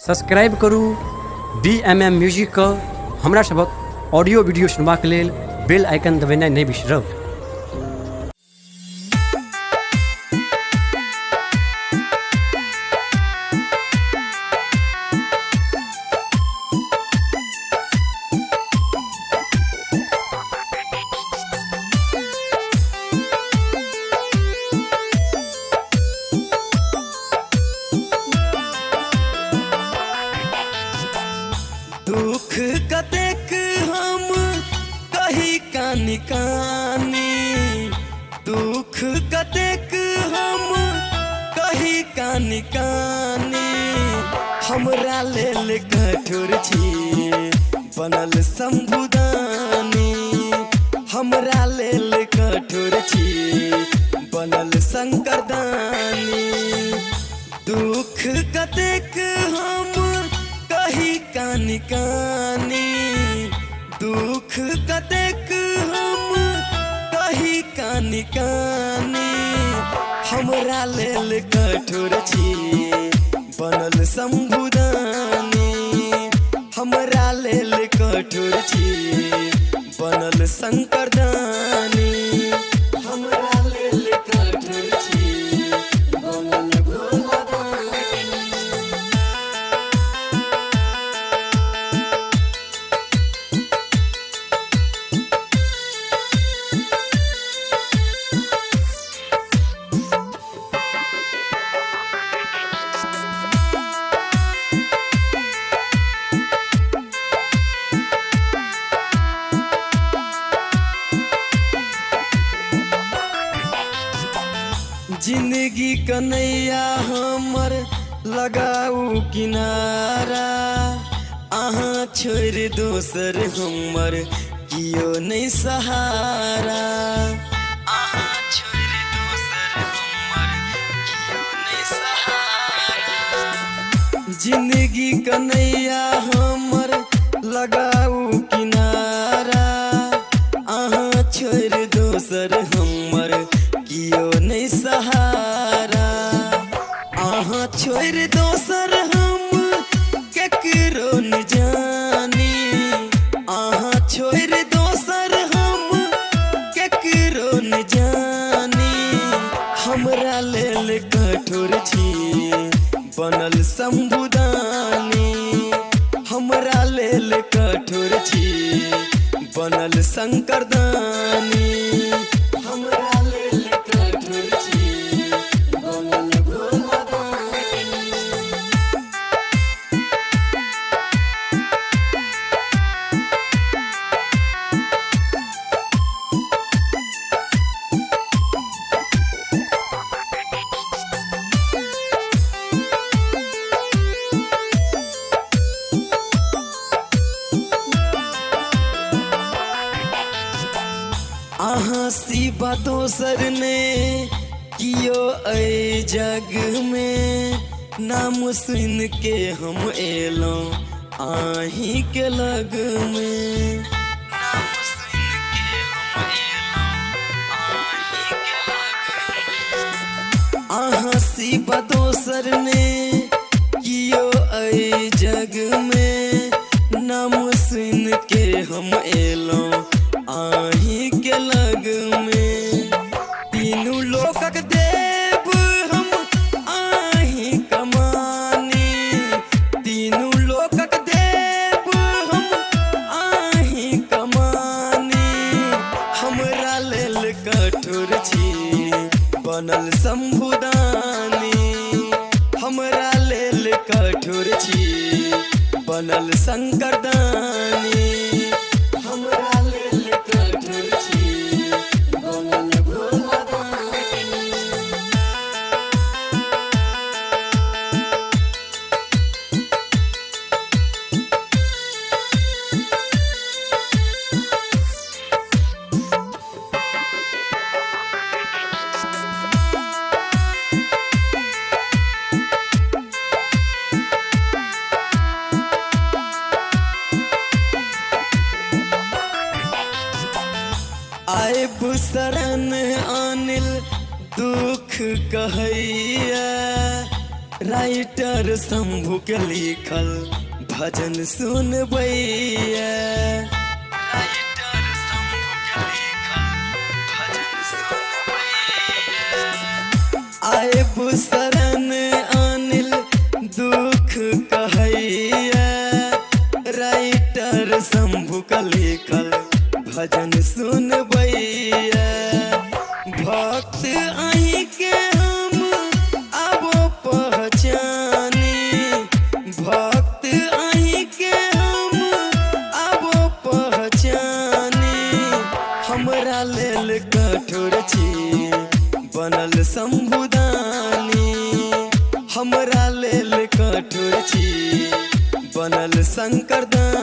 Subscribe करू BMM music हमरा सबक ऑडियो वीडियो सुनबाक लेल बेल आइकन दबेनाइ नहि बिसरब। दुख कतेक हम कही कानी कानी, दुख कतेक हम कही कानी कानी। हमरा लेल कठोर छी बनल संबुदानी, हमरा लेल कठोर छी बनल शंकरदानी। दुख कतेक हम कही कानी कानी, दुख कतेक हम कही कानी कानी। हमरा लेल कठोर छी बनल संबुदानी, हमरा लेल कठोर छी बनल शंकरदानी। हमरा लेल कठोर छी बनल भोलादानी। जिंदगी कन्हैया हमर लगाऊ किनारा, अहाँ छोड़ दोसर हमर कियो नहीं सहारा। अहाँ छोड़ दोसर हमर कियो नहीं सहारा। जिंदगी कन्हैया हमर लगाऊ किनारा, अहाँ छोड़ दोसर हमर कियो नहीं सहारा। अहाँ छोड़ दोसर हम केकरो न जानी, अहाँ छोड़ दोसर हम केकरो न जानी। हमरा लेल कठोर छी बनल संबुदानी, हमरा लेल कठोर छी बनल शंकरदानी। हमरा लेल कठोर छी बनल भोलादानी। अहाँ सिवा दोसर ने कियो अइ जग में, नाम सुन के हम एलौं आही के लग में। नाम सुन के हम एलौं आही के लग में। अहाँ सिवा दोसर ने कियो अइ जग में, नाम सुन के हम एलौं आही के लग में। तीनू लोकक देव हम आही कमानी, तीनू लोकक देव हम आही कमानी। हमरा लेल कठोर छी बनल संबुदानी, हमरा लेल कठोर छी बनल शंकरदानी। हमरा लेल कठोर छी बनल भोलादानी। आइब शरण अनिल दुख कहैया, राइटर शंभू के लिखल भजन सुनबैया राइटर शंभू के लिखल भजन सुनबैया आए शरण अनिल दुख कहैया राइटर शंभू के लिखल भजन सुनबैया भक्त आई के हम अब पहचानी भक्त आई के हम अब पहचानी हमरा लेल कठोर छी बनल शंभुदानी हमरा लेल कठोर छी बनल शंकरदानी।